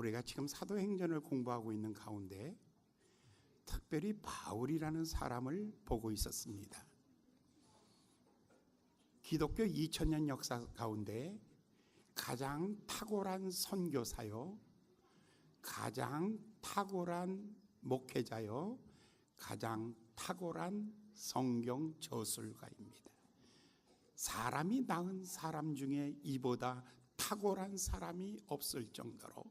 우리가 지금 사도행전을 공부하고 있는 가운데 특별히 바울이라는 사람을 보고 있었습니다. 기독교 2000년 역사 가운데 가장 탁월한 선교사요, 가장 탁월한 목회자요, 가장 탁월한 성경 저술가입니다. 사람이 낳은 사람 중에 이보다 탁월한 사람이 없을 정도로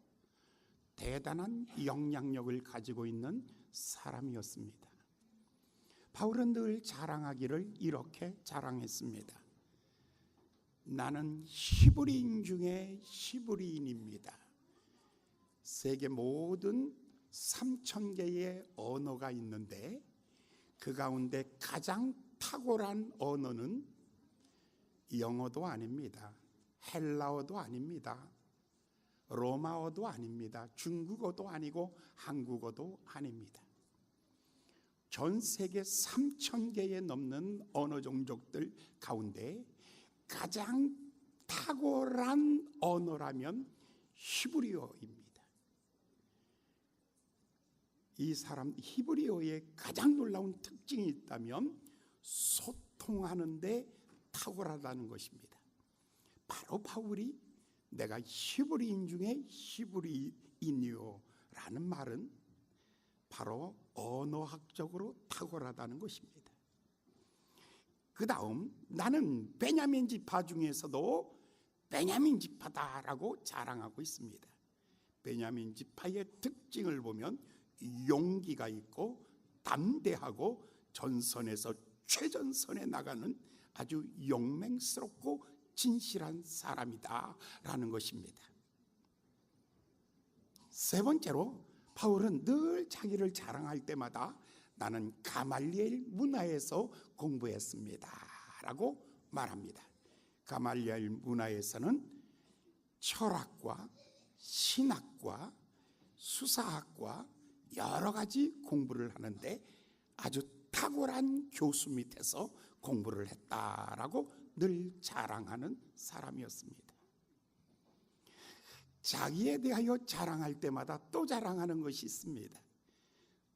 대단한 영향력을 가지고 있는 사람이었습니다. 바울은 늘 자랑하기를 이렇게 자랑했습니다. 나는 히브리인 중에 히브리인입니다. 세계 모든 3000개의 언어가 있는데 그 가운데 가장 탁월한 언어는 영어도 아닙니다. 헬라어도 아닙니다. 로마어도 아닙니다. 중국어도 아니고 한국어도 아닙니다. 전 세계 3000개에 넘는 언어 종족들 가운데 가장 탁월한 언어라면 히브리어입니다. 이 사람 히브리어의 가장 놀라운 특징이 있다면 소통하는 데 탁월하다는 것입니다. 바로 바울이 내가 히브리인 중에 히브리인이요 라는 말은 바로 언어학적으로 탁월하다는 것입니다. 그 다음 나는 베냐민 지파 중에서도 베냐민 지파다라고 자랑하고 있습니다. 베냐민 지파의 특징을 보면 용기가 있고 담대하고 전선에서 최전선에 나가는 아주 용맹스럽고 진실한 사람이다라는 것입니다. 세 번째로 바울은 늘 자기를 자랑할 때마다 나는 가말리엘 문화에서 공부했습니다 라고 말합니다. 가말리엘 문화에서는 철학과 신학과 수사학과 여러 가지 공부를 하는데 아주 탁월한 교수 밑에서 공부를 했다라고 늘 자랑하는 사람이었습니다. 자기에 대하여 자랑할 때마다 또 자랑하는 것이 있습니다.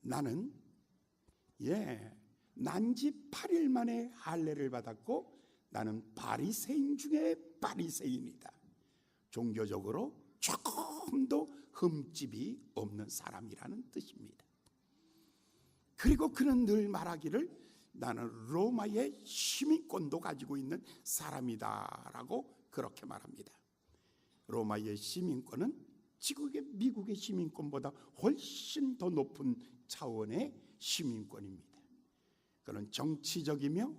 나는 난지 8일 만에 할례를 받았고 나는 바리새인 중에 바리새인이다. 종교적으로 조금도 흠집이 없는 사람이라는 뜻입니다. 그리고 그는 늘 말하기를 나는 로마의 시민권도 가지고 있는 사람이다라고 그렇게 말합니다. 로마의 시민권은 미국의 시민권보다 훨씬 더 높은 차원의 시민권입니다. 그는 정치적이며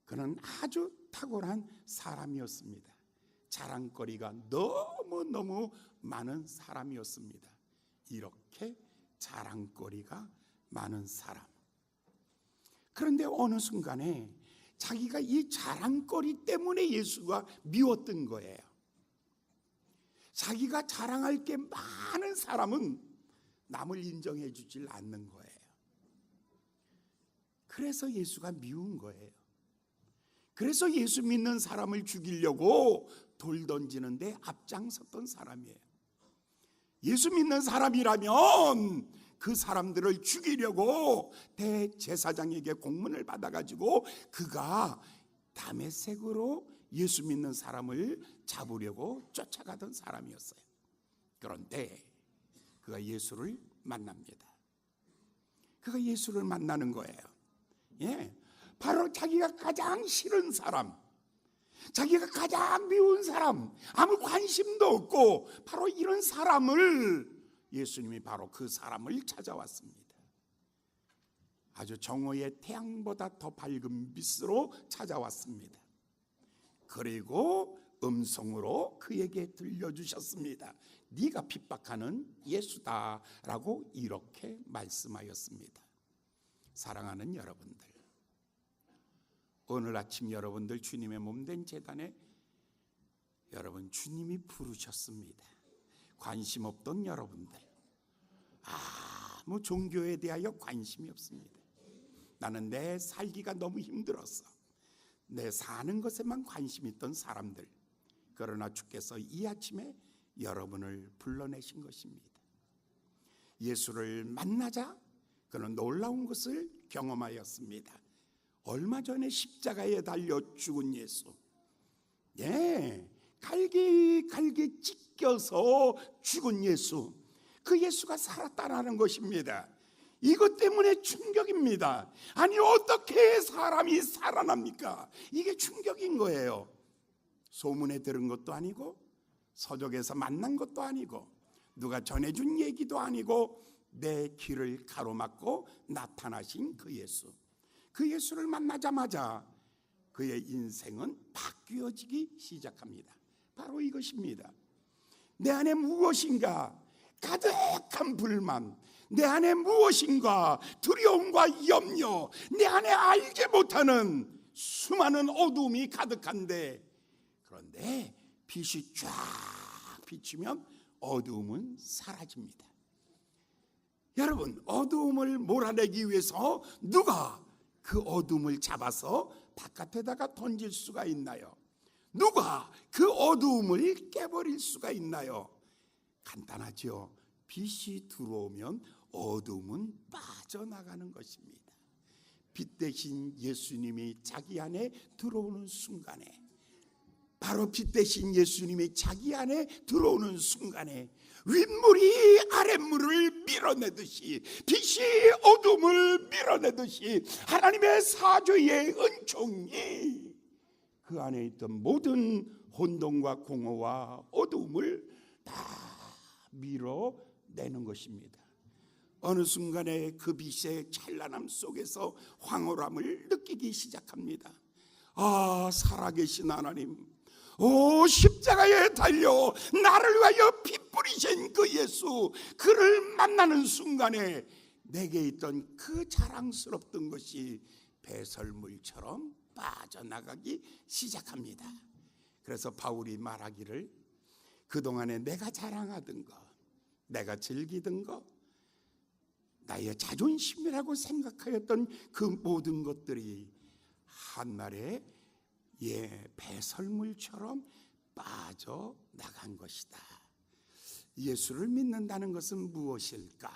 그는 아주 탁월한 사람이었습니다. 자랑거리가 너무너무 많은 사람이었습니다. 이렇게 자랑거리가 많은 사람. 그런데 어느 순간에 자기가 이 자랑거리 때문에 예수가 미웠던 거예요. 자기가 자랑할 게 많은 사람은 남을 인정해 주질 않는 거예요. 그래서 예수가 미운 거예요. 그래서 예수 믿는 사람을 죽이려고 돌 던지는데 앞장섰던 사람이에요. 예수 믿는 사람이라면 그 사람들을 죽이려고 대제사장에게 공문을 받아가지고 그가 다메섹으로 예수 믿는 사람을 잡으려고 쫓아가던 사람이었어요. 그런데 그가 예수를 만납니다. 그가 예수를 만나는 거예요. 바로 자기가 가장 싫은 사람, 자기가 가장 미운 사람, 아무 관심도 없고 바로 이런 사람을 예수님이 바로 그 사람을 찾아왔습니다. 아주 정오의 태양보다 더 밝은 빛으로 찾아왔습니다. 그리고 음성으로 그에게 들려주셨습니다. 네가 핍박하는 예수다라고 이렇게 말씀하였습니다. 사랑하는 여러분들, 오늘 아침 여러분들 주님의 몸된 제단에 여러분 주님이 부르셨습니다. 관심 없던 여러분들, 아무 종교에 대하여 관심이 없습니다. 나는 내 살기가 너무 힘들었어. 내 사는 것에만 관심 있던 사람들, 그러나 주께서 이 아침에 여러분을 불러내신 것입니다. 예수를 만나자 그는 놀라운 것을 경험하였습니다. 얼마 전에 십자가에 달려 죽은 예수, 갈기 찢겨서 죽은 예수, 그 예수가 살았다라는 것입니다. 이것 때문에 충격입니다. 아니 어떻게 사람이 살아납니까? 이게 충격인 거예요. 소문에 들은 것도 아니고 서적에서 만난 것도 아니고 누가 전해준 얘기도 아니고 내 길을 가로막고 나타나신 그 예수, 그 예수를 만나자마자 그의 인생은 바뀌어지기 시작합니다. 바로 이것입니다. 내 안에 무엇인가 가득한 불만, 내 안에 무엇인가 두려움과 염려, 내 안에 알지 못하는 수많은 어두움이 가득한데, 그런데 빛이 쫙 비치면 어두움은 사라집니다. 여러분, 어두움을 몰아내기 위해서 누가 그 어두움을 잡아서 바깥에다가 던질 수가 있나요? 누가 그 어두움을 깨버릴 수가 있나요? 간단하죠. 빛이 들어오면 어두움은 빠져나가는 것입니다. 빛 대신 예수님이 자기 안에 들어오는 순간에, 바로 빛 대신 예수님이 자기 안에 들어오는 순간에 윗물이 아랫물을 밀어내듯이, 빛이 어둠을 밀어내듯이 하나님의 사죄의 은총이 그 안에 있던 모든 혼돈과 공허와 어둠을 다 밀어내는 것입니다. 어느 순간에 그 빛의 찬란함 속에서 황홀함을 느끼기 시작합니다. 아, 살아계신 하나님, 오, 십자가에 달려 나를 위하여 피 뿌리신 그 예수, 그를 만나는 순간에 내게 있던 그 자랑스럽던 것이 배설물처럼 빠져나가기 시작합니다. 그래서 바울이 말하기를, 그동안에 내가 자랑하던 것, 내가 즐기던 것, 나의 자존심이라고 생각하였던 그 모든 것들이 한날에 배설물처럼 빠져나간 것이다. 예수를 믿는다는 것은 무엇일까?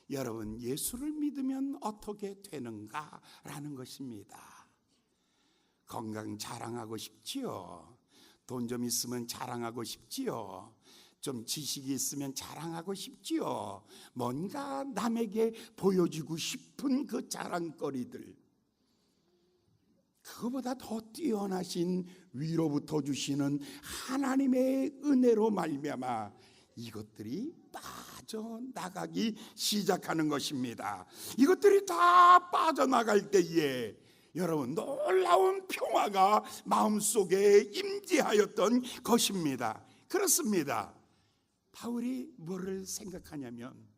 여러분, 예수를 믿으면 어떻게 되는가라는 것입니다. 건강 자랑하고 싶지요. 돈 좀 있으면 자랑하고 싶지요. 좀 지식이 있으면 자랑하고 싶지요. 뭔가 남에게 보여주고 싶은 그 자랑거리들, 그거보다 더 뛰어나신 위로부터 주시는 하나님의 은혜로 말미암아 이것들이 빠져나가기 시작하는 것입니다. 이것들이 다 빠져나갈 때에 여러분, 놀라운 평화가 마음속에 임재하였던 것입니다. 그렇습니다. 바울이 뭐를 생각하냐면,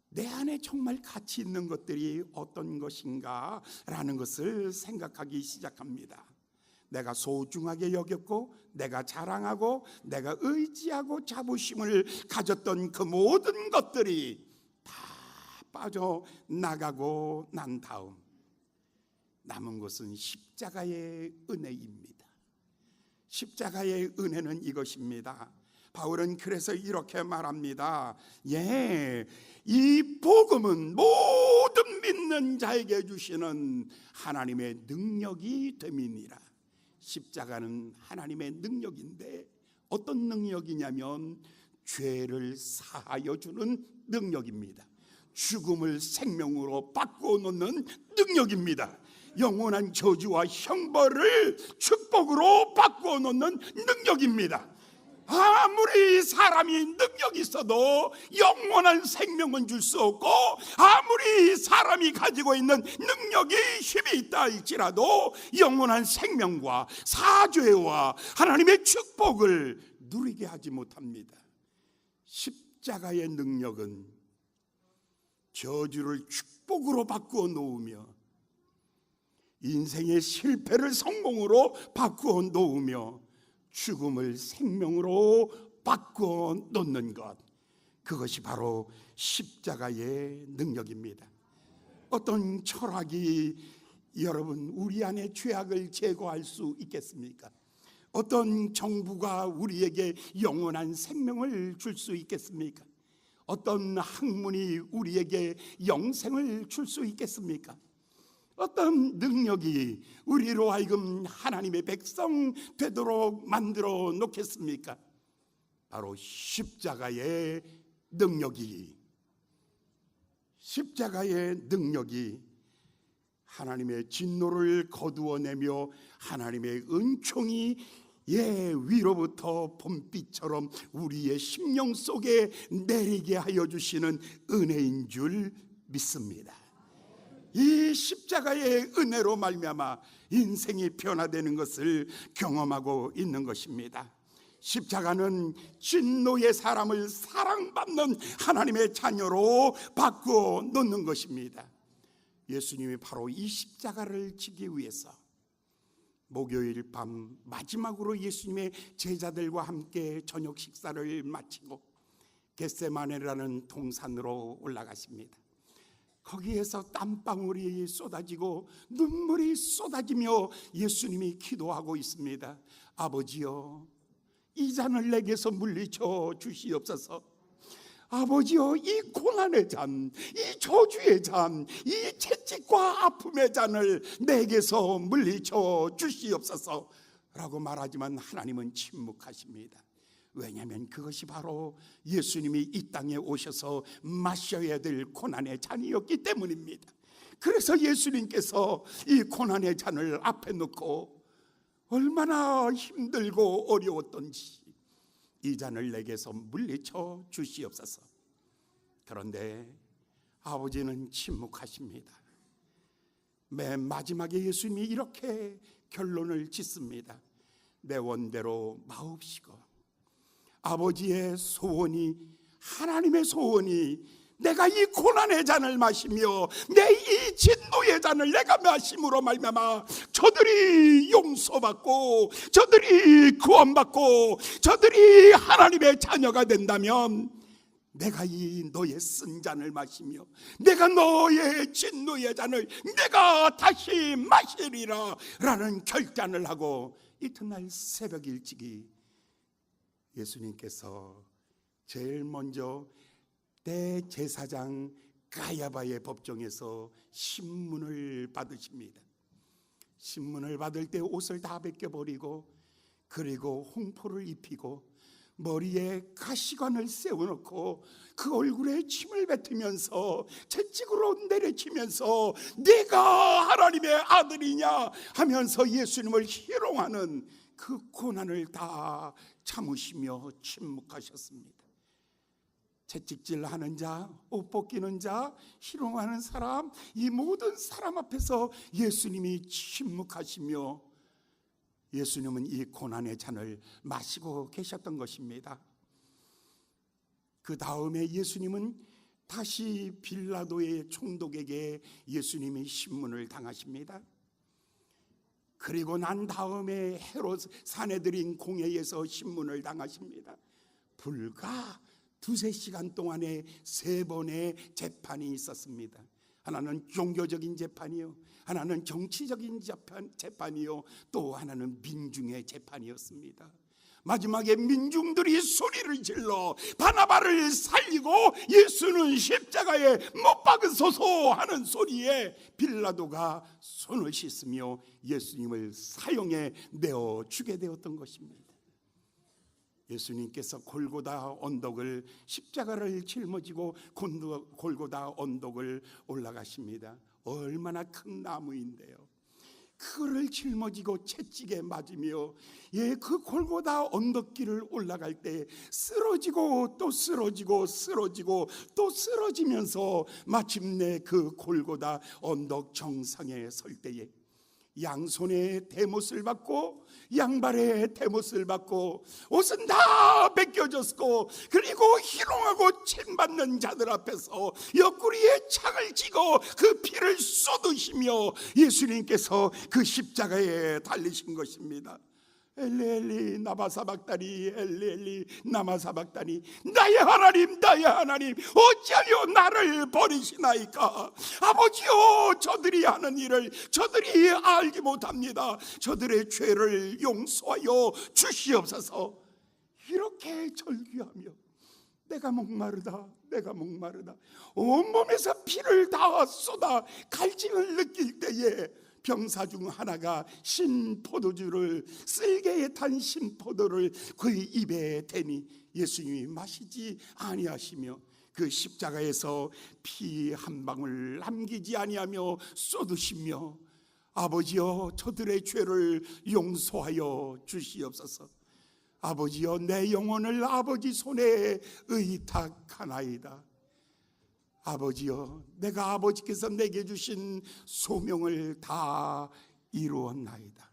내 안에 정말 가치 있는 것들이 어떤 것인가 라는 것을 생각하기 시작합니다. 내가 소중하게 여겼고, 내가 자랑하고, 내가 의지하고 자부심을 가졌던 그 모든 것들이 다 빠져나가고 난 다음 남은 것은 십자가의 은혜입니다. 십자가의 은혜는 이것입니다. 바울은 그래서 이렇게 말합니다. 이 복음은 모든 믿는 자에게 주시는 하나님의 능력이 됨이니라. 십자가는 하나님의 능력인데, 어떤 능력이냐면 죄를 사하여 주는 능력입니다. 죽음을 생명으로 바꾸어 놓는 능력입니다. 영원한 저주와 형벌을 축복으로 바꾸어 놓는 능력입니다. 아무리 사람이 능력이 있어도 영원한 생명은 줄 수 없고, 아무리 사람이 가지고 있는 능력이 힘이 있다 할지라도 영원한 생명과 사죄와 하나님의 축복을 누리게 하지 못합니다. 십자가의 능력은 저주를 축복으로 바꾸어 놓으며, 인생의 실패를 성공으로 바꾸어 놓으며, 죽음을 생명으로 바꾸어 놓는 것, 그것이 바로 십자가의 능력입니다. 어떤 철학이 여러분 우리 안에 죄악을 제거할 수 있겠습니까? 어떤 정부가 우리에게 영원한 생명을 줄 수 있겠습니까? 어떤 학문이 우리에게 영생을 줄 수 있겠습니까? 어떤 능력이 우리로 하여금 하나님의 백성 되도록 만들어 놓겠습니까? 바로 십자가의 능력이 하나님의 진노를 거두어내며 하나님의 은총이 위로부터 봄비처럼 우리의 심령 속에 내리게 하여 주시는 은혜인 줄 믿습니다. 이 십자가의 은혜로 말미암아 인생이 변화되는 것을 경험하고 있는 것입니다. 십자가는 진노의 사람을 사랑받는 하나님의 자녀로 바꾸어 놓는 것입니다. 예수님이 바로 이 십자가를 지기 위해서 목요일 밤 마지막으로 예수님의 제자들과 함께 저녁 식사를 마치고 겟세마네라는 동산으로 올라가십니다. 거기에서 땀방울이 쏟아지고 눈물이 쏟아지며 예수님이 기도하고 있습니다. 아버지여, 이 잔을 내게서 물리쳐 주시옵소서. 아버지여, 이 고난의 잔, 이 저주의 잔, 이 채찍과 아픔의 잔을 내게서 물리쳐 주시옵소서 라고 말하지만 하나님은 침묵하십니다. 왜냐하면 그것이 바로 예수님이 이 땅에 오셔서 마셔야 될 고난의 잔이었기 때문입니다. 그래서 예수님께서 이 고난의 잔을 앞에 놓고 얼마나 힘들고 어려웠던지 이 잔을 내게서 물리쳐 주시옵소서. 그런데 아버지는 침묵하십니다. 맨 마지막에 예수님이 이렇게 결론을 짓습니다. 내 원대로 마옵시고 아버지의 소원이, 하나님의 소원이 내가 이 고난의 잔을 마시며 내 이 진노의 잔을 내가 마심으로 말미암아 저들이 용서받고 저들이 구원받고 저들이 하나님의 자녀가 된다면 내가 이 너의 쓴 잔을 마시며 내가 너의 진노의 잔을 내가 다시 마시리라 라는 결단을 하고 이튿날 새벽 일찍이 예수님께서 제일 먼저 대제사장 가야바의 법정에서 신문을 받으십니다. 신문을 받을 때 옷을 다 벗겨버리고 그리고 홍포를 입히고 머리에 가시관을 세워놓고 그 얼굴에 침을 뱉으면서 채찍으로 내리치면서 네가 하나님의 아들이냐 하면서 예수님을 희롱하는 그 고난을 다 참으시며 침묵하셨습니다. 채찍질하는 자, 옷 벗기는 자, 희롱하는 사람, 이 모든 사람 앞에서 예수님이 침묵하시며 예수님은 이 고난의 잔을 마시고 계셨던 것입니다. 그 다음에 예수님은 다시 빌라도의 총독에게 예수님이 신문을 당하십니다. 그리고 난 다음에 헤롯 사내들인 공회에서 신문을 당하십니다. 불과 두세 시간 동안에 3번의 재판이 있었습니다. 하나는 종교적인 재판이요, 하나는 정치적인 재판이요, 또 하나는 민중의 재판이었습니다. 마지막에 민중들이 소리를 질러 바나바를 살리고 예수는 십자가에 못 박으소서 하는 소리에 빌라도가 손을 씻으며 예수님을 사형에 내어 주게 되었던 것입니다. 예수님께서 골고다 언덕을, 십자가를 짊어지고 골고다 언덕을 올라가십니다. 얼마나 큰 나무인데요, 그거를 짊어지고 채찍에 맞으며 그 골고다 언덕길을 올라갈 때 쓰러지고 또 쓰러지고 쓰러지고 또 쓰러지면서 마침내 그 골고다 언덕 정상에 설 때에 양손에 대못을 받고 양발에 대못을 받고 옷은 다 벗겨졌고 그리고 희롱하고 침받는 자들 앞에서 옆구리에 창을 쥐고 그 피를 쏟으시며 예수님께서 그 십자가에 달리신 것입니다. 엘리엘리 나마사박다니 엘리엘리 나마사박다니 나의 하나님 나의 하나님 어찌하여 나를 버리시나이까. 아버지여, 저들이 하는 일을 저들이 알지 못합니다. 저들의 죄를 용서하여 주시옵소서. 이렇게 절규하며 내가 목마르다 내가 목마르다 온몸에서 피를 다 쏟아 갈증을 느낄 때에 병사 중 하나가 신포도주를, 쓸개에 탄 신포도를 그의 입에 대니 예수님이 마시지 아니하시며 그 십자가에서 피 한 방울 남기지 아니하며 쏟으시며 아버지여, 저들의 죄를 용서하여 주시옵소서. 아버지여, 내 영혼을 아버지 손에 의탁하나이다. 아버지여, 내가 아버지께서 내게 주신 소명을 다 이루었나이다.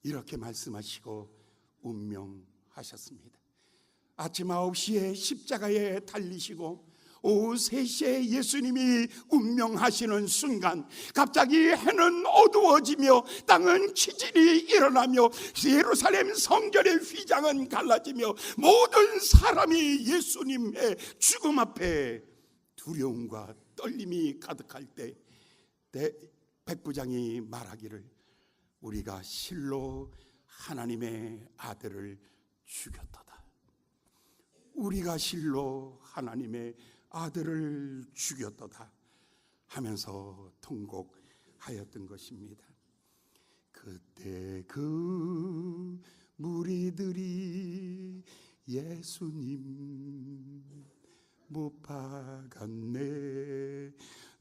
이렇게 말씀하시고 운명하셨습니다. 아침 9시에 십자가에 달리시고 오후 3시에 예수님이 운명하시는 순간 갑자기 해는 어두워지며 땅은 지진이 일어나며 예루살렘 성전의 휘장은 갈라지며 모든 사람이 예수님의 죽음 앞에 두려움과 떨림이 가득할 때 백부장이 말하기를 우리가 실로 하나님의 아들을 죽였도다. 우리가 실로 하나님의 아들을 죽였도다 하면서 통곡하였던 것입니다. 그때 그 무리들이 예수님 못 박았네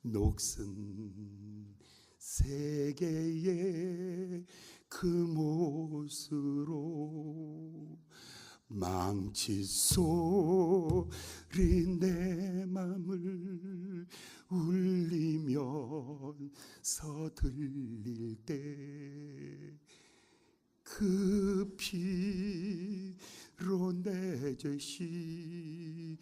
녹슨 세계의 그 못으로 망치 소리 내 맘을 울리면서 들릴 때 그 피로 내 죄 씻었네.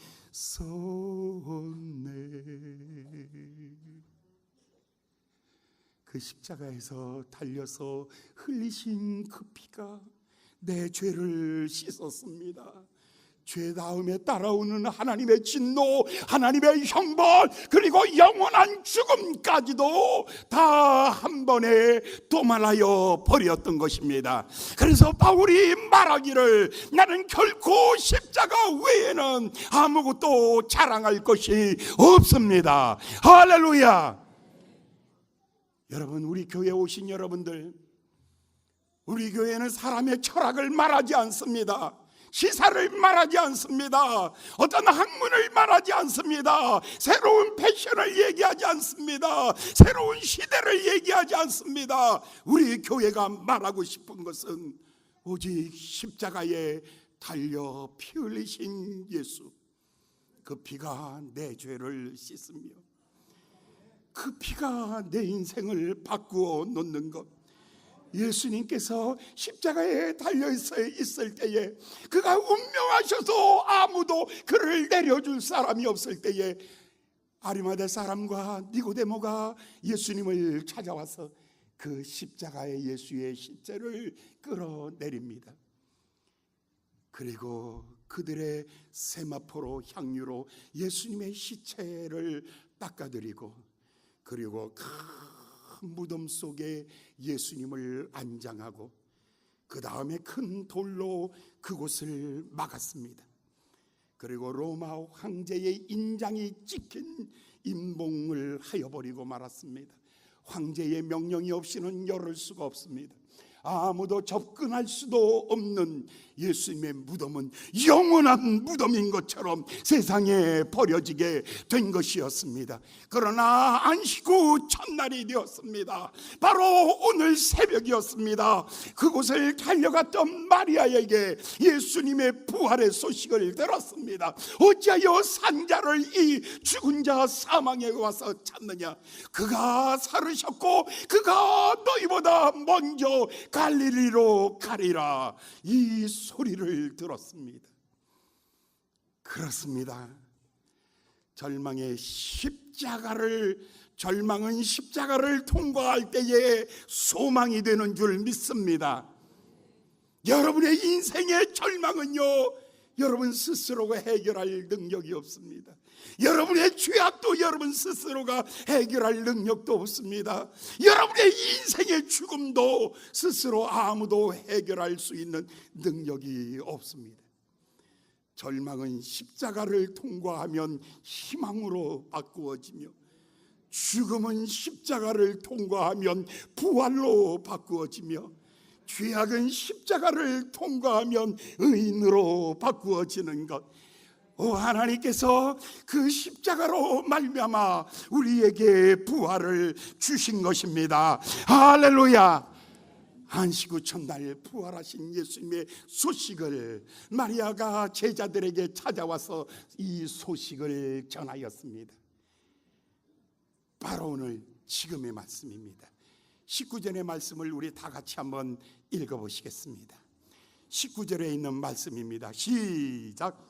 그 십자가에서 달려서 흘리신 그 피가 내 죄를 씻었습니다. 죄 다음에 따라오는 하나님의 진노, 하나님의 형벌, 그리고 영원한 죽음까지도 다 한 번에 도말하여 버렸던 것입니다. 그래서 바울이 말하기를 나는 결코 십자가 외에는 아무것도 자랑할 것이 없습니다. 할렐루야. 여러분, 우리 교회에 오신 여러분들, 우리 교회는 사람의 철학을 말하지 않습니다. 시사를 말하지 않습니다. 어떤 학문을 말하지 않습니다. 새로운 패션을 얘기하지 않습니다. 새로운 시대를 얘기하지 않습니다. 우리 교회가 말하고 싶은 것은 오직 십자가에 달려 피 흘리신 예수, 그 피가 내 죄를 씻으며 그 피가 내 인생을 바꾸어 놓는 것. 예수님께서 십자가에 달려 있을 때에 그가 운명하셔서 아무도 그를 내려줄 사람이 없을 때에 아리마대 사람과 니고데모가 예수님을 찾아와서 그 십자가의 예수의 십자를 끌어내립니다. 그리고 그들의 세마포로 향유로 예수님의 시체를 닦아드리고 그리고 큰 무덤 속에 예수님을 안장하고 그 다음에 큰 돌로 그곳을 막았습니다. 그리고 로마 황제의 인장이 찍힌 임봉을 하여버리고 말았습니다. 황제의 명령이 없이는 열을 수가 없습니다. 아무도 접근할 수도 없는 예수님의 무덤은 영원한 무덤인 것처럼 세상에 버려지게 된 것이었습니다. 그러나 안식 후 첫날이 되었습니다. 바로 오늘 새벽이었습니다. 그곳을 달려갔던 마리아에게 예수님의 부활의 소식을 들었습니다. 어찌하여 산자를 이 죽은 자 사망에 와서 찾느냐? 그가 살으셨고 그가 너희보다 먼저 갈릴리로 가리라. 이 소리를 들었습니다. 그렇습니다. 절망의 십자가를 절망은 십자가를 통과할 때에 소망이 되는 줄 믿습니다. 여러분의 인생의 절망은요, 여러분 스스로가 해결할 능력이 없습니다. 여러분의 죄악도 여러분 스스로가 해결할 능력도 없습니다. 여러분의 인생의 죽음도 스스로 아무도 해결할 수 있는 능력이 없습니다. 절망은 십자가를 통과하면 희망으로 바꾸어지며, 죽음은 십자가를 통과하면 부활로 바꾸어지며, 죄악은 십자가를 통과하면 의인으로 바꾸어지는 것, 하나님께서 그 십자가로 말미암아 우리에게 부활을 주신 것입니다. 할렐루야. 안식 후 첫날 부활하신 예수님의 소식을 마리아가 제자들에게 찾아와서 이 소식을 전하였습니다. 바로 오늘 지금의 말씀입니다. 19절의 말씀을 우리 다 같이 한번 읽어보시겠습니다. 19절에 있는 말씀입니다. 시작.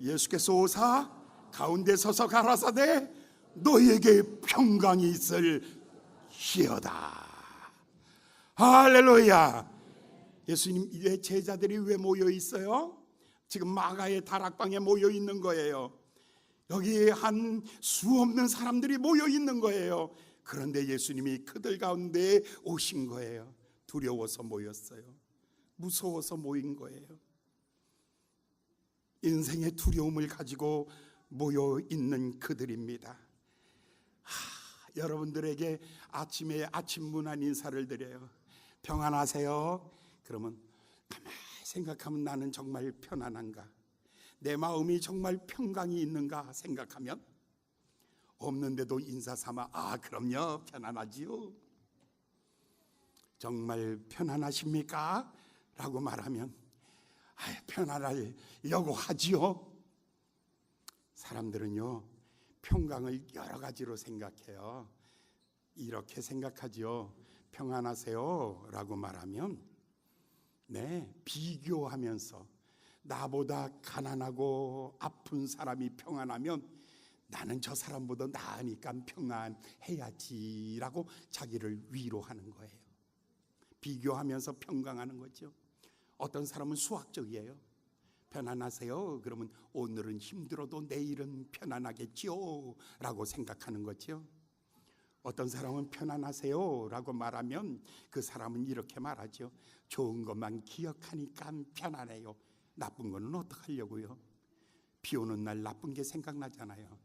예수께서 오사 가운데 서서 가라사대 너희에게 평강이 있을지어다. 할렐루야. 예수님의 제자들이 왜 모여 있어요? 지금 마가의 다락방에 모여 있는 거예요. 여기에 한 수 없는 사람들이 모여 있는 거예요. 그런데 예수님이 그들 가운데 오신 거예요. 두려워서 모였어요. 무서워서 모인 거예요. 인생의 두려움을 가지고 모여 있는 그들입니다. 여러분들에게 아침에 아침 문안 인사를 드려요. 평안하세요. 그러면 가만히 생각하면 나는 정말 편안한가? 내 마음이 정말 평강이 있는가 생각하면 없는데도 인사 삼아 그럼요 편안하지요. 정말 편안하십니까? 라고 말하면 편안하려고 하지요. 사람들은요 평강을 여러 가지로 생각해요. 이렇게 생각하지요. 평안하세요 라고 말하면 비교하면서 나보다 가난하고 아픈 사람이 평안하면 나는 저 사람보다 나으니까 평안해야지라고 자기를 위로하는 거예요. 비교하면서 평강하는 거죠. 어떤 사람은 수학적이에요. 편안하세요. 그러면 오늘은 힘들어도 내일은 편안하겠지요 라고 생각하는 거죠. 어떤 사람은 편안하세요 라고 말하면 그 사람은 이렇게 말하죠. 좋은 것만 기억하니까 편안해요. 나쁜 거는 어떡하려고요? 비 오는 날 나쁜 게 생각나잖아요.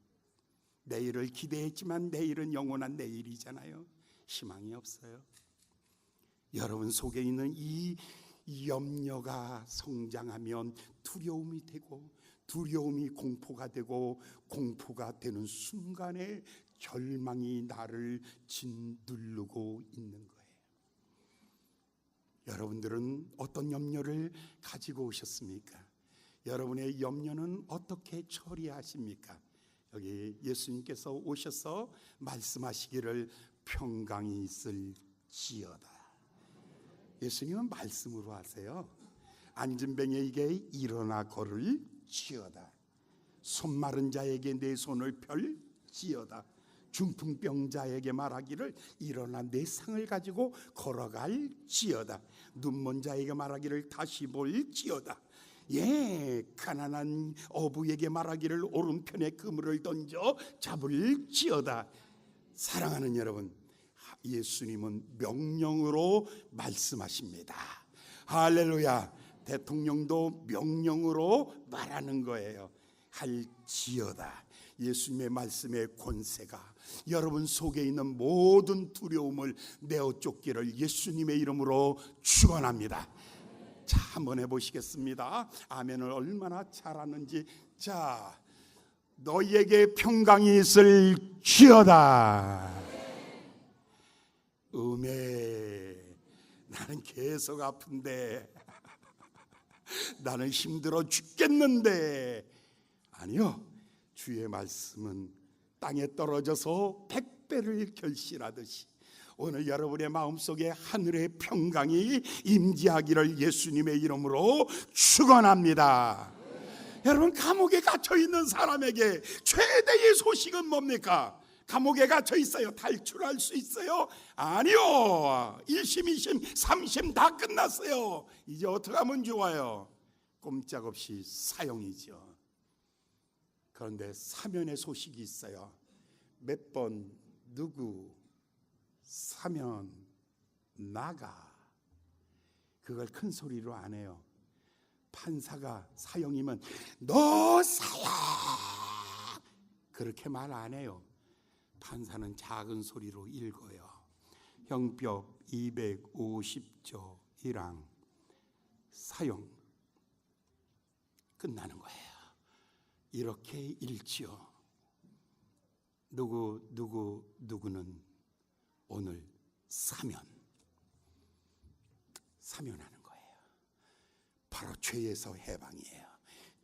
내일을 기대했지만 내일은 영원한 내일이잖아요. 희망이 없어요. 여러분 속에 있는 이 염려가 성장하면 두려움이 되고, 두려움이 공포가 되고, 공포가 되는 순간에 절망이 나를 짓누르고 있는 거예요. 여러분들은 어떤 염려를 가지고 오셨습니까? 여러분의 염려는 어떻게 처리하십니까? 여기 예수님께서 오셔서 말씀하시기를 평강이 있을지어다. 예수님은 말씀으로 하세요. 앉은 뱅에게 일어나 걸을지어다. 손 마른 자에게 내 손을 펼지어다. 중풍병자에게 말하기를 일어나 내 상을 가지고 걸어갈지어다. 눈먼 자에게 말하기를 다시 볼지어다. 가난한 어부에게 말하기를 오른편에 그물을 던져 잡을지어다. 사랑하는 여러분, 예수님은 명령으로 말씀하십니다. 할렐루야. 대통령도 명령으로 말하는 거예요. 할지어다. 예수님의 말씀의 권세가 여러분 속에 있는 모든 두려움을 내어 쫓기를 예수님의 이름으로 축원합니다. 자, 한번 해보시겠습니다. 아멘을 얼마나 잘하는지. 자, 너희에게 평강이 있을지어다. 나는 계속 아픈데, 나는 힘들어 죽겠는데. 아니요, 주의 말씀은 땅에 떨어져서 100배를 결실하듯이 오늘 여러분의 마음속에 하늘의 평강이 임재하기를 예수님의 이름으로 축원합니다. 여러분, 감옥에 갇혀 있는 사람에게 최대의 소식은 뭡니까? 감옥에 갇혀 있어요. 탈출할 수 있어요? 아니요. 1심, 2심, 3심 다 끝났어요. 이제 어떻게 하면 좋아요? 꼼짝없이 사형이죠. 그런데 사면의 소식이 있어요. 몇 번 누구 사면 나가. 그걸 큰 소리로 안 해요. 판사가 사형이면 너 사형 그렇게 말 안 해요. 판사는 작은 소리로 읽어요. 형법 250조 1항 사형. 끝나는 거예요. 이렇게 읽지요. 누구는 오늘 사면하는 거예요. 바로 죄에서 해방이에요.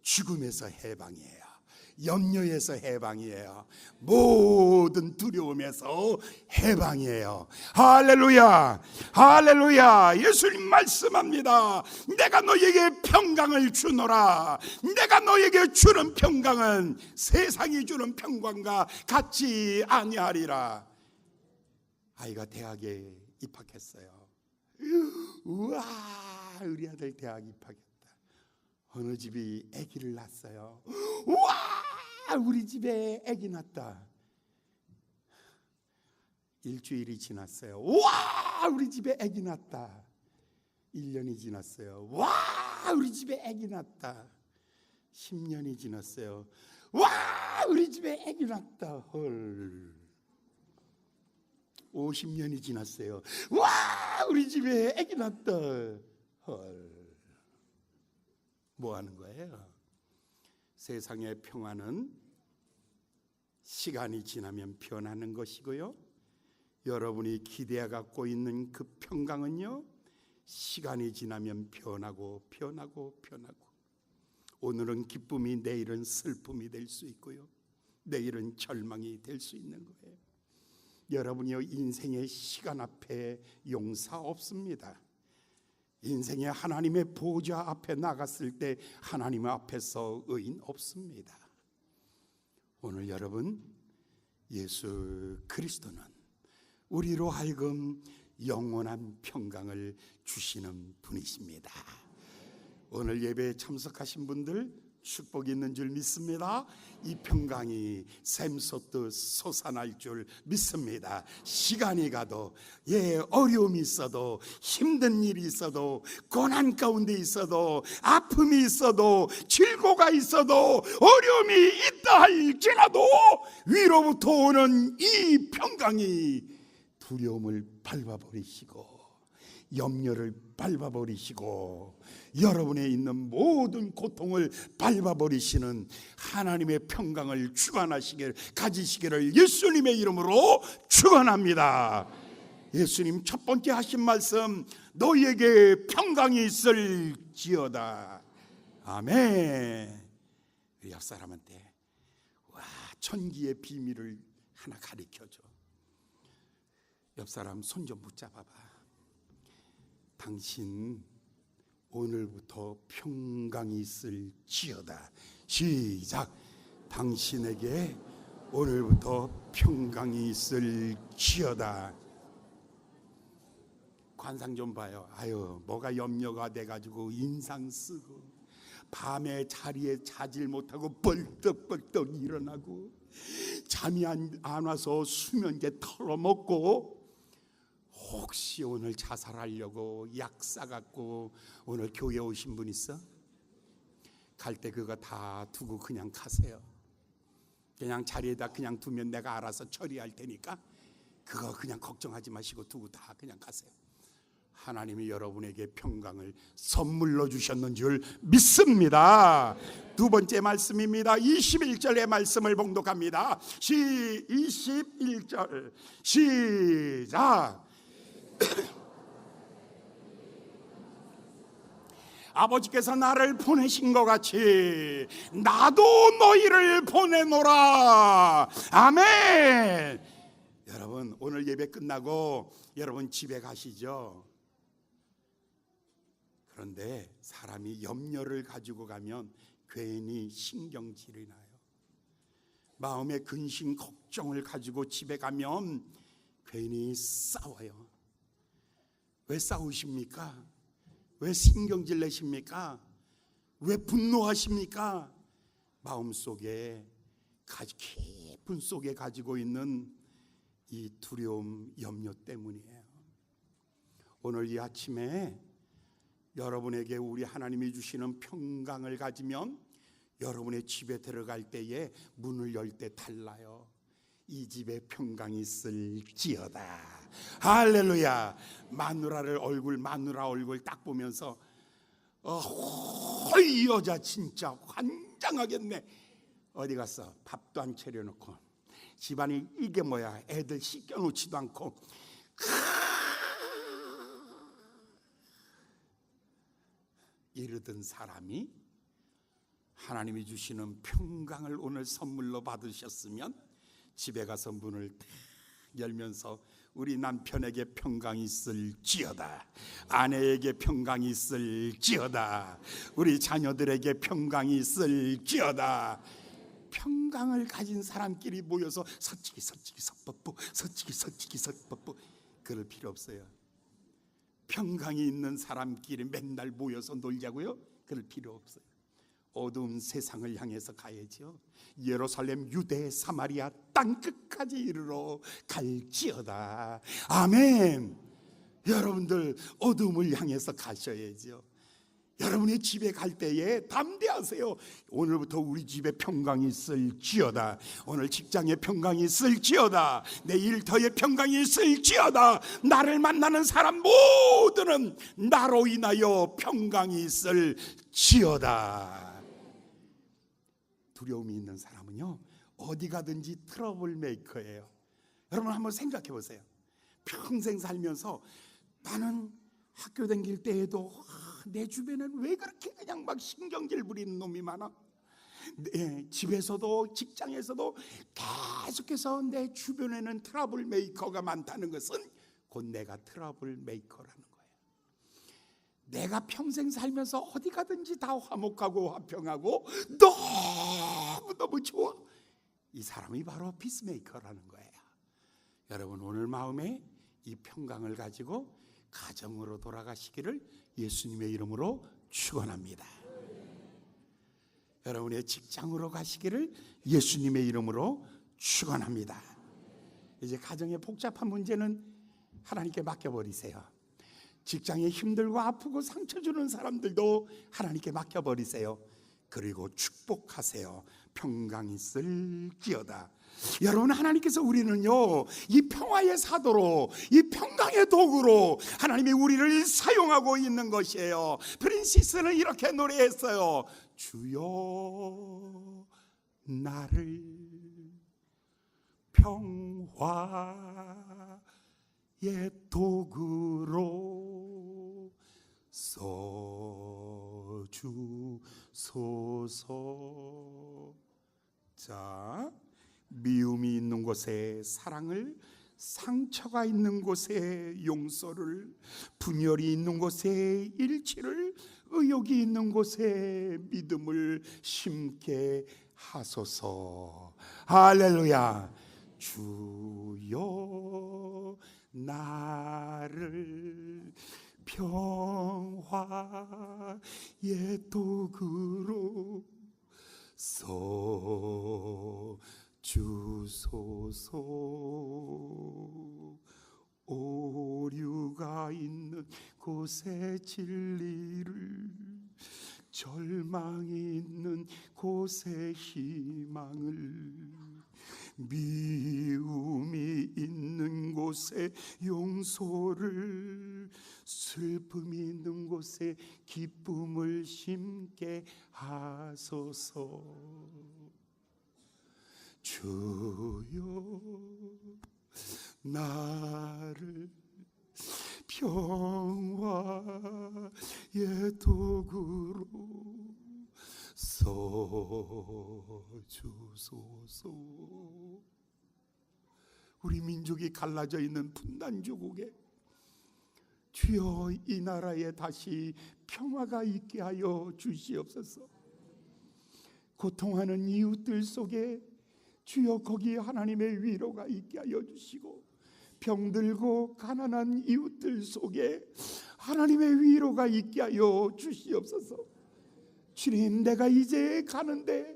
죽음에서 해방이에요. 염려에서 해방이에요. 모든 두려움에서 해방이에요. 할렐루야, 할렐루야. 예수님 말씀합니다. 내가 너에게 평강을 주노라. 내가 너에게 주는 평강은 세상이 주는 평강과 같지 아니하리라. 아이가 대학에 입학했어요. 우와, 우리 아들 대학 입학했다. 어느 집이 아기를 낳았어요. 우와, 우리 집에 아기 낳았다. 일주일이 지났어요. 우와, 우리 집에 아기 낳았다. 1년이 지났어요. 와, 우리 집에 아기 낳았다. 10년이 지났어요. 와, 우리 집에 아기 낳았다. 헐. 50년이 지났어요. 와, 우리 집에 아기 낳았다. 헐. 뭐 하는 거예요? 세상의 평화는 시간이 지나면 변하는 것이고요, 여러분이 기대해 갖고 있는 그 평강은요, 시간이 지나면 변하고 오늘은 기쁨이 내일은 슬픔이 될 수 있고요, 내일은 절망이 될 수 있는 거예요. 여러분이요, 인생의 시간 앞에 용사 없습니다. 인생의 하나님의 보좌 앞에 나갔을 때 하나님 앞에서 의인 없습니다. 오늘 여러분, 예수 그리스도는 우리로 하여금 영원한 평강을 주시는 분이십니다. 오늘 예배에 참석하신 분들 축복이 있는 줄 믿습니다. 이 평강이 샘솟듯 솟아날 줄 믿습니다. 시간이 가도, 어려움이 있어도, 힘든 일이 있어도, 고난 가운데 있어도, 아픔이 있어도, 질고가 있어도, 어려움이 있다 할지라도 위로부터 오는 이 평강이 두려움을 밟아버리시고 염려를 밟아버리시고 여러분에 있는 모든 고통을 밟아버리시는 하나님의 평강을 주관하시기를, 가지시기를 예수님의 이름으로 축원합니다. 예수님 첫 번째 하신 말씀, 너희에게 평강이 있을지어다. 아멘. 우리 옆 사람한테 천기의 비밀을 하나 가르쳐줘. 옆 사람 손 좀 붙잡아봐. 당신 오늘부터 평강이 있을지어다. 시작. 당신에게 오늘부터 평강이 있을지어다. 관상 좀 봐요. 뭐가 염려가 돼가지고 인상 쓰고 밤에 자리에 자질 못하고 벌떡벌떡 일어나고 잠이 안 와서 수면제 털어먹고, 혹시 오늘 자살하려고 약 사갖고 오늘 교회 오신 분 있어? 갈 때 그거 다 두고 그냥 가세요. 그냥 자리에다 그냥 두면 내가 알아서 처리할 테니까 그거 그냥 걱정하지 마시고 두고 다 그냥 가세요. 하나님이 여러분에게 평강을 선물로 주셨는 줄 믿습니다. 두 번째 말씀입니다. 21절의 말씀을 봉독합니다. 21절 시작. 아버지께서 나를 보내신 것 같이 나도 너희를 보내노라. 아멘. 여러분, 여러분, 오늘 예배 끝나고 여러분 집에 가시죠. 그런데 사람이 염려를 가지고 가면 괜히 신경질이 나요. 마음에 근심 걱정을 가지고 집에 가면 괜히 싸워요. 왜 싸우십니까? 왜 신경질 내십니까? 왜 분노하십니까? 마음속에 깊은 속에 가지고 있는 이 두려움, 염려 때문이에요. 오늘 이 아침에 여러분에게 우리 하나님이 주시는 평강을 가지면 여러분의 집에 들어갈 때에 문을 열 때 달라요. 이 집에 평강이 있을지어다. 할렐루야. 마누라 얼굴 딱 보면서 이 여자 진짜 환장하겠네. 어디 갔어? 밥도 안 차려놓고, 집안이 이게 뭐야, 애들 씻겨놓지도 않고, 이러던 사람이 하나님이 주시는 평강을 오늘 선물로 받으셨으면 집에 가서 문을 딱 열면서 우리 남편에게 평강이 있을지어다, 아내에게 평강이 있을지어다, 우리 자녀들에게 평강이 있을지어다. 평강을 가진 사람끼리 모여서 서치기 섭법부, 서치기 섭법부, 그럴 필요 없어요. 평강이 있는 사람끼리 맨날 모여서 놀자고요? 그럴 필요 없어요. 어두운 세상을 향해서 가야죠. 예루살렘, 유대, 사마리아 땅끝까지 이르러 갈지어다. 아멘. 여러분들 어둠을 향해서 가셔야죠. 여러분의 집에 갈 때에 담대하세요. 오늘부터 우리 집에 평강이 있을지어다. 오늘 직장에 평강이 있을지어다. 내 일터에 평강이 있을지어다. 나를 만나는 사람 모두는 나로 인하여 평강이 있을지어다. 두려움이 있는 사람은요, 어디 가든지 트러블 메이커예요. 여러분 한번 생각해 보세요. 평생 살면서 나는 학교 다닐 때에도 내 주변에는 왜 그렇게 그냥 막 신경질 부리는 놈이 많아? 집에서도 직장에서도 계속해서 내 주변에는 트러블 메이커가 많다는 것은 곧 내가 트러블 메이커라는 거예요. 내가 평생 살면서 어디 가든지 다 화목하고 화평하고 너무너무 좋아. 이 사람이 바로 피스메이커라는 거예요. 여러분 오늘 마음에 이 평강을 가지고 가정으로 돌아가시기를 예수님의 이름으로 축원합니다. 여러분의 직장으로 가시기를 예수님의 이름으로 축원합니다. 이제 가정의 복잡한 문제는 하나님께 맡겨버리세요. 직장에 힘들고 아프고 상처 주는 사람들도 하나님께 맡겨버리세요. 그리고 축복하세요. 평강이 있을지어다. 여러분 하나님께서 우리는요, 이 평화의 사도로, 이 평강의 도구로 하나님이 우리를 사용하고 있는 것이에요. 프린시스는 이렇게 노래했어요. 주여 나를 평화의 도구로 써주소서. 자, 미움이 있는 곳에 사랑을, 상처가 있는 곳에 용서를, 분열이 있는 곳에 일치를, 의욕이 있는 곳에 믿음을 심게 하소서. 할렐루야. 주여 나를 평화의 도구로 써주소서. 오류가 있는 곳에 진리를, 절망이 있는 곳에 희망을, 미움이 있는 곳에 용서를, 슬픔이 있는 곳에 기쁨을 심게 하소서. 주여 나를 평화의 도구로 써주소서. 우리 민족이 갈라져 있는 분단주국에 주여 이 나라에 다시 평화가 있게 하여 주시옵소서. 고통하는 이웃들 속에 주여 거기 하나님의 위로가 있게 하여 주시고, 병들고 가난한 이웃들 속에 하나님의 위로가 있게 하여 주시옵소서. 주님, 내가 이제 가는데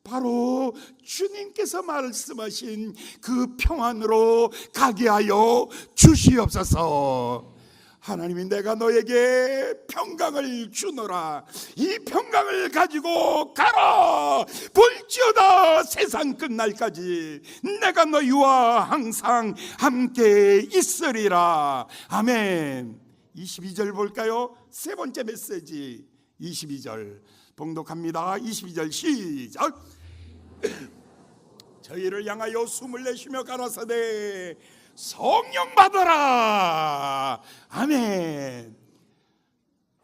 바로 주님께서 말씀하신 그 평안으로 가게 하여 주시옵소서. 하나님이 내가 너에게 평강을 주노라, 이 평강을 가지고 가라, 볼지어다 세상 끝날까지 내가 너희와 항상 함께 있으리라. 아멘. 22절 볼까요? 세 번째 메시지 22절 봉독합니다. 22절 시작. 저희를 향하여 숨을 내쉬며 가라사대 성령 받아라. 아멘.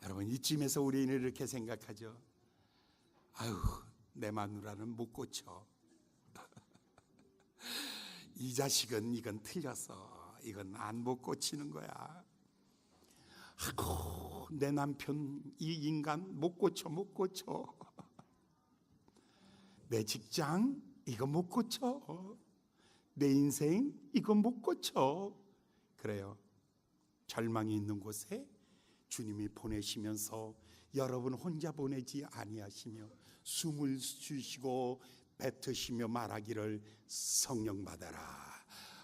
여러분, 이쯤에서 우리는 이렇게 생각하죠. 아유, 내 마누라는 못 고쳐. 이 자식은 이건 틀렸어. 이건 안 못 고치는 거야. 아이고, 내 남편 이 인간 못 고쳐. 내 직장 이거 못 고쳐. 내 인생 이거 못 고쳐. 그래요. 절망이 있는 곳에 주님이 보내시면서 여러분 혼자 보내지 아니하시며 숨을 쉬시고 뱉으시며 말하기를 성령 받아라.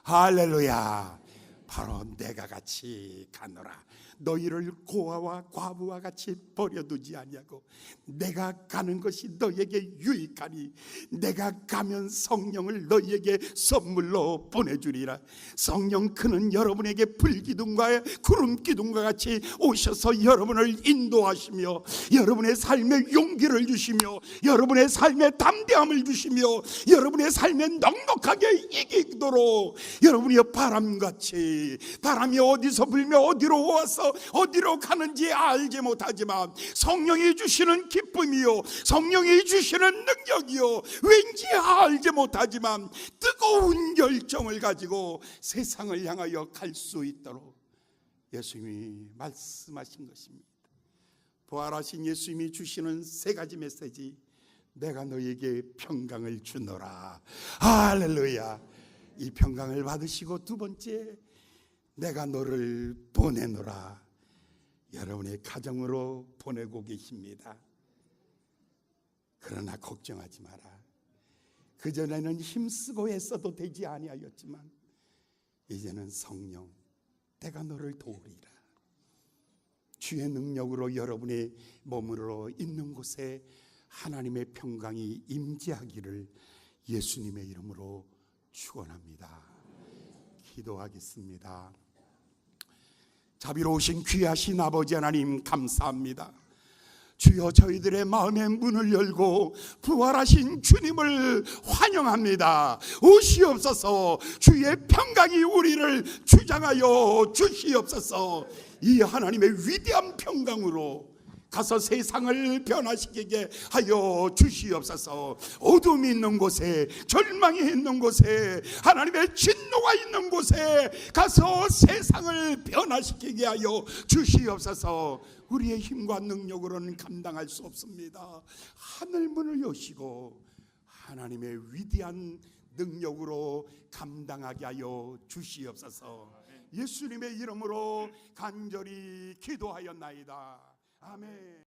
할렐루야. 바로 내가 같이 가노라. 너희를 고아와 과부와 같이 버려두지 아니하고 내가 가는 것이 너에게 유익하니 내가 가면 성령을 너희에게 선물로 보내주리라. 성령 그는 여러분에게 불기둥과 구름기둥과 같이 오셔서 여러분을 인도하시며 여러분의 삶에 용기를 주시며 여러분의 삶에 담대함을 주시며 여러분의 삶에 넉넉하게 이기도록 여러분이 바람같이, 바람이 어디서 불며 어디로 와서 어디로 가는지 알지 못하지만 성령이 주시는 기쁨이요 성령이 주시는 능력이요 왠지 알지 못하지만 뜨거운 열정을 가지고 세상을 향하여 갈 수 있도록 예수님이 말씀하신 것입니다. 부활하신 예수님이 주시는 세 가지 메시지. 내가 너에게 평강을 주노라. 할렐루야. 이 평강을 받으시고 두 번째, 내가 너를 보내노라. 여러분의 가정으로 보내고 계십니다. 그러나 걱정하지 마라. 그전에는 힘쓰고 애써도 되지 아니하였지만 이제는 성령, 내가 너를 도우리라. 주의 능력으로 여러분의 머무러 있는 곳에 하나님의 평강이 임재하기를 예수님의 이름으로 축원합니다. 기도하겠습니다. 자비로우신 귀하신 아버지 하나님, 감사합니다. 주여, 저희들의 마음의 문을 열고 부활하신 주님을 환영합니다. 오시옵소서. 주의 평강이 우리를 주장하여 주시옵소서. 이 하나님의 위대한 평강으로 가서 세상을 변화시키게 하여 주시옵소서. 어둠이 있는 곳에, 절망이 있는 곳에, 하나님의 진노가 있는 곳에 가서 세상을 변화시키게 하여 주시옵소서. 우리의 힘과 능력으로는 감당할 수 없습니다. 하늘 문을 여시고 하나님의 위대한 능력으로 감당하게 하여 주시옵소서. 예수님의 이름으로 간절히 기도하였나이다. 아멘.